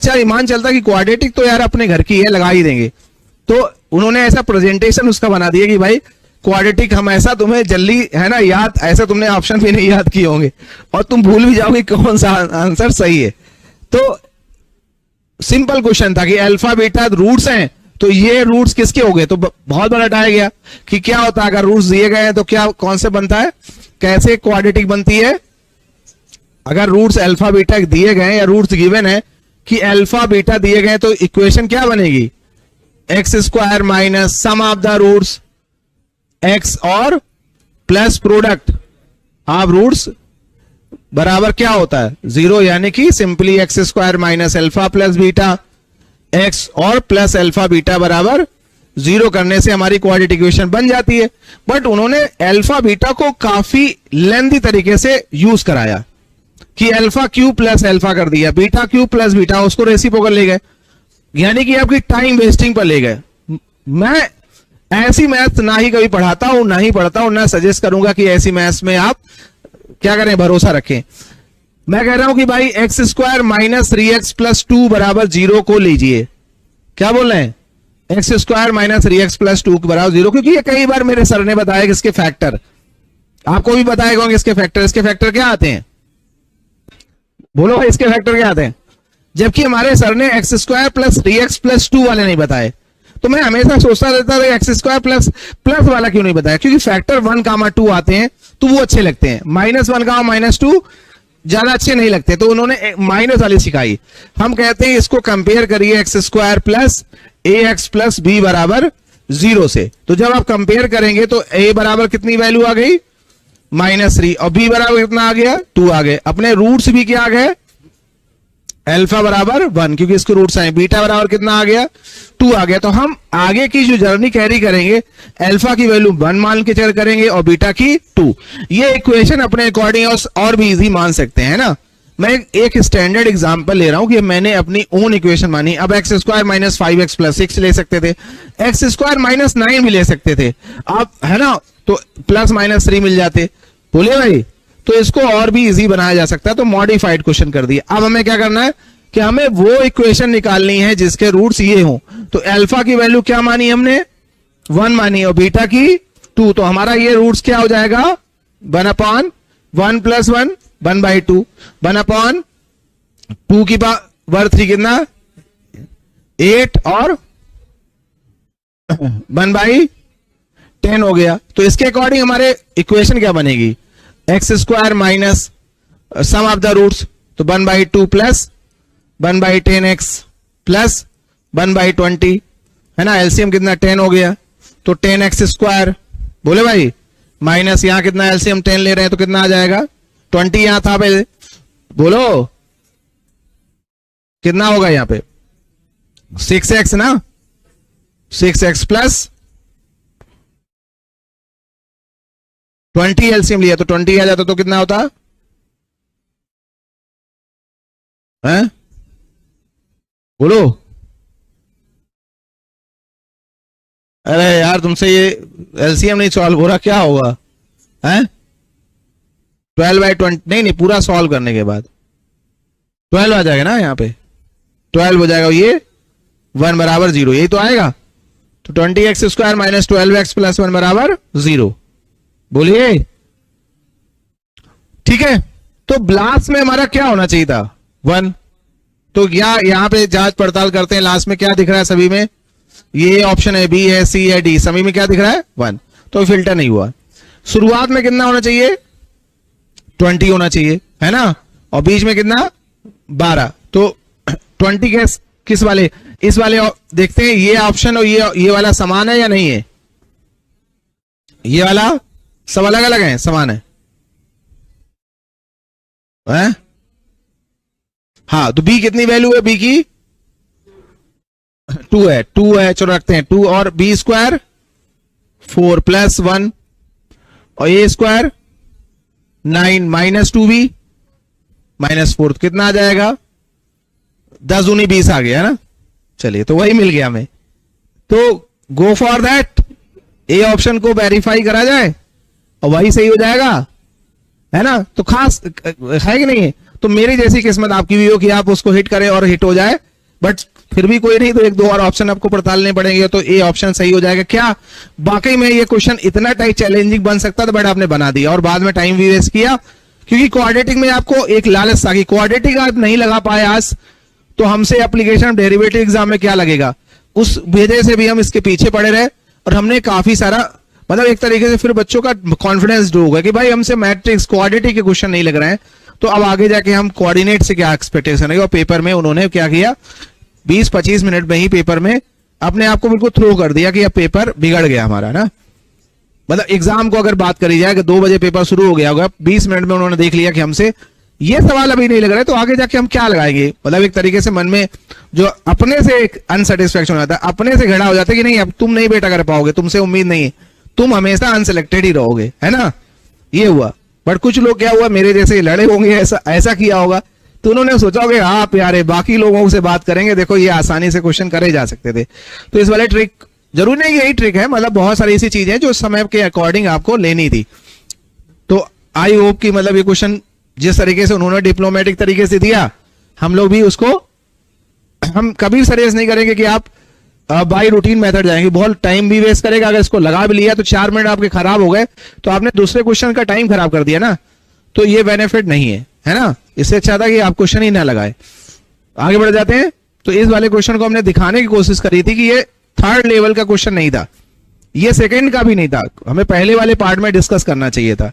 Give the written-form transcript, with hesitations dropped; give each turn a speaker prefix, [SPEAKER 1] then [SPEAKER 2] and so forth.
[SPEAKER 1] अच्छा मान चलता कि क्वाड्रेटिक तो यार अपने घर की है, लगा ही देंगे। तो उन्होंने ऐसा प्रेजेंटेशन उसका बना दिया कि भाई क्वाड्रेटिक हम ऐसा तुम्हें जल्दी है ना याद, ऐसा तुमने ऑप्शन भी नहीं याद किए होंगे और तुम भूल भी जाओगे कौन सा आंसर सही है। तो सिंपल क्वेश्चन था कि अल्फा बीटा रूट्स हैं, तो ये रूट्स किसके हो गए, तो बहुत बड़ा डाया गया कि क्या होता है अगर रूट्स दिए गए हैं तो क्या कौन से बनता है, कैसे क्वाड्रेटिक बनती है। अगर रूट्स अल्फा बीटा दिए गए या रूट्स गिवन है कि अल्फा बीटा दिए गए तो इक्वेशन क्या बनेगी, x square minus sum of the roots x और प्लस प्रोडक्ट ऑफ रूट्स बराबर क्या होता है 0, यानी कि simply x square minus alpha plus beta x और प्लस अल्फा बीटा बराबर 0 करने से हमारी क्वाड्रेटिक इक्वेशन बन जाती है। बट उन्होंने अल्फा बीटा को काफी लेंथी तरीके से यूज कराया कि अल्फा क्यू प्लस अल्फा कर दिया, बीटा क्यू प्लस बीटा, उसको रेसिप्रोकल ले गए, यानी कि आपकी टाइम वेस्टिंग पर ले गए। मैं ऐसी मैथ्स ना ही कभी पढ़ाता हूं, ना ही पढ़ता हूं, ना सजेस्ट करूंगा कि ऐसी मैथ्स में आप क्या करें, भरोसा रखें। मैं कह रहा हूं कि भाई x square minus 3x plus 2 बराबर 0 को लीजिए। क्या बोल रहे हैं, x square minus 3x plus 2 बराबर 0, क्योंकि ये कई बार मेरे सर ने बताया कि इसके फैक्टर, आपको भी बताएगा इसके फैक्टर क्या आते हैं, बोलो भाई इसके फैक्टर क्या आते हैं। जबकि हमारे सर ने x square plus 3x plus 2 वाले नहीं बताए, तो मैं हमेशा सोचता रहता था एक्स स्क्वायर प्लस प्लस वाला क्यों नहीं बताया, क्योंकि फैक्टर 1, 2 आते हैं तो वो अच्छे लगते हैं, -1, -2 ज्यादा अच्छे नहीं लगते, तो उन्होंने माइनस वाली सिखाई। हम कहते हैं इसको कंपेयर करिए x square plus ax plus b बराबर 0 से। तो जब आप कंपेयर करेंगे तो a बराबर कितनी वैल्यू आ गई -3 और b बराबर कितना आ गया 2 आ गए। अपने रूट्स भी क्या आ गए, अल्फा बराबर 1 क्योंकि इसके रूट्स आए, बीटा बराबर कितना आ गया 2 आ गया। तो हम आगे की जो जर्नी कैरी करेंगे अल्फा की वैल्यू 1 मान के चल करेंगे और बीटा की 2। ये इक्वेशन अपने अकॉर्डिंग और भी इजी मान सकते हैं ना। मैं एक स्टैंडर्ड एग्जांपल ले रहा हूं कि मैंने अपनी ओन इक्वेशन मानी। अब x square minus 5x plus 6 ले सकते थे, एक्स स्क्वायर माइनस 9 भी ले सकते थे, अब है ना, तो प्लस माइनस 3 मिल जाते, बोलिए भाई। तो इसको और भी इजी बनाया जा सकता है, तो मॉडिफाइड क्वेश्चन कर दिया। अब हमें क्या करना है कि हमें वो इक्वेशन निकालनी है जिसके रूट्स ये हों। तो अल्फा की वैल्यू क्या मानी हमने 1 मानी और बीटा की 2, तो हमारा ये रूट्स क्या हो जाएगा 1/1 + 1 1/2 1/2 की पावर 3 कितना 8 और 1/10 हो गया। तो इसके अकॉर्डिंग हमारे इक्वेशन क्या बनेगी, x square minus sum of the roots, तो 1/2 प्लस 1/10x प्लस 1/20 है ना, एलसीएम कितना 10 हो गया, तो 10x स्क्वायर, बोले भाई, माइनस यहां कितना एलसीएम 10 ले रहे हैं तो कितना आ जाएगा 20 यहां था पहले, बोलो कितना होगा यहां पे 6x ना, 6x प्लस 20 एलसीएम लिया तो 20 आ जाता तो कितना होता है, बोलो। अरे यार तुमसे ये एलसीएम नहीं सॉल्व हो रहा, क्या होगा हैं 12/20 नहीं पूरा सॉल्व करने के बाद 12 आ जाएगा ना, यहाँ पे 12 हो जाएगा, ये 1 बराबर 0 यही तो आएगा। तो 20x square minus 12x plus 1 बराबर 0, बोलिए ठीक है। तो ब्लास्ट में हमारा क्या होना चाहिए था 1, तो यहां पे जांच पड़ताल करते हैं, लास्ट में क्या दिख रहा है सभी में, ये ऑप्शन है बी है सी है डी, सभी में क्या दिख रहा है 1, तो फिल्टर नहीं हुआ। शुरुआत में कितना होना चाहिए 20 होना चाहिए है ना, और बीच में कितना 12, तो 20 किस वाले, इस वाले देखते हैं ये ऑप्शन और ये वाला समान है या नहीं है, ये वाला सब अलग अलग है समान है, हाँ। तो बी कितनी वैल्यू है, बी की 2 है, चलो रखते हैं 2 और बी स्क्वायर 4 + 1 और ए स्क्वायर 9 - 2b -4, कितना आ जाएगा 10 दूनी 20 आ गया है ना। चलिए तो वही मिल गया हमें, तो go for that, A option को वेरीफाई करा जाए और वही सही हो जाएगा है ना। तो खास है कि नहीं है, तो मेरी जैसी किस्मत आपकी भी हो कि आप उसको हिट करें और हिट हो जाए, बट फिर भी कोई नहीं तो एक दो और ऑप्शन आपको पड़तालने पड़ेंगे, तो ए ऑप्शन सही हो जाएगा। क्या वाकई में ये क्वेश्चन इतना टाइप चैलेंजिंग बन सकता था, बट आपने बना दिया और बाद में टाइम भी वेस्ट किया, क्योंकि क्वाड्रेटिक में आपको एक लालच था कि क्वाड्रेटिक आप नहीं लगा पाए आज तो हमसे एप्लीकेशन डेरिवेटिव एग्जाम में क्या लगेगा, उस वजह से भी हम इसके पीछे पड़े रहे और हमने काफी सारा मतलब एक तरीके से फिर बच्चों का कॉन्फिडेंस डूब गया कि भाई हमसे मैट्रिक्स क्वाड्रेटिक के क्वेश्चन नहीं लग रहे हैं, तो अब आगे जाके हम कोऑर्डिनेट से क्या एक्सपेक्टेशन है। और पेपर में उन्होंने क्या किया, 20-25 मिनट में ही पेपर में अपने आप को बिल्कुल थ्रो कर दिया कि अब पेपर बिगड़ गया हमारा ना। मतलब एग्जाम को अगर बात करी जाए कि 2 बजे पेपर शुरू हो गया होगा, 20 मिनट में उन्होंने देख लिया कि हमसे ये सवाल अभी नहीं लग रहा है, तो आगे जाके हम क्या लगाएंगे। मतलब एक तरीके से मन में जो अपने से एक अनसेटिस्फेक्शन हो जाता है, अपने से घड़ा हो जाता है कि नहीं अब तुम नहीं बेटा कर पाओगे, तुमसे उम्मीद नहीं है, तुम हमेशा अनसिलेक्टेड ही रहोगे, है ना। ये हुआ। बट कुछ लोग क्या हुआ, मेरे जैसे लड़े होंगे, ऐसा किया होगा, तो उन्होंने सोचा होगा हाँ प्यारे बाकी लोगों से बात करेंगे, देखो ये आसानी से क्वेश्चन करे जा सकते थे। तो इस वाले ट्रिक जरूर नहीं यही ट्रिक है, मतलब बहुत सारी ऐसी चीजें जो समय के अकॉर्डिंग आपको लेनी थी। तो आई होप कि मतलब ये क्वेश्चन जिस तरीके से उन्होंने डिप्लोमेटिक तरीके से दिया, हम लोग भी उसको हम कभी सजेस्ट नहीं करेंगे कि आप बाई रूटीन मेथड जाएंगे, बहुत टाइम भी वेस्ट करेगा। अगर इसको लगा भी लिया तो 4 मिनट आपके खराब हो गए तो आपने दूसरे क्वेश्चन का टाइम खराब कर दिया ना, तो ये बेनिफिट नहीं है ना। इससे अच्छा था कि आप क्वेश्चन ही ना लगाए। आगे बढ़ जाते हैं। तो इस वाले क्वेश्चन को हमने दिखाने की कोशिश करी थी कि ये 3rd लेवल का क्वेश्चन नहीं था, ये 2nd का भी नहीं था, हमें पहले वाले पार्ट में डिस्कस करना चाहिए था।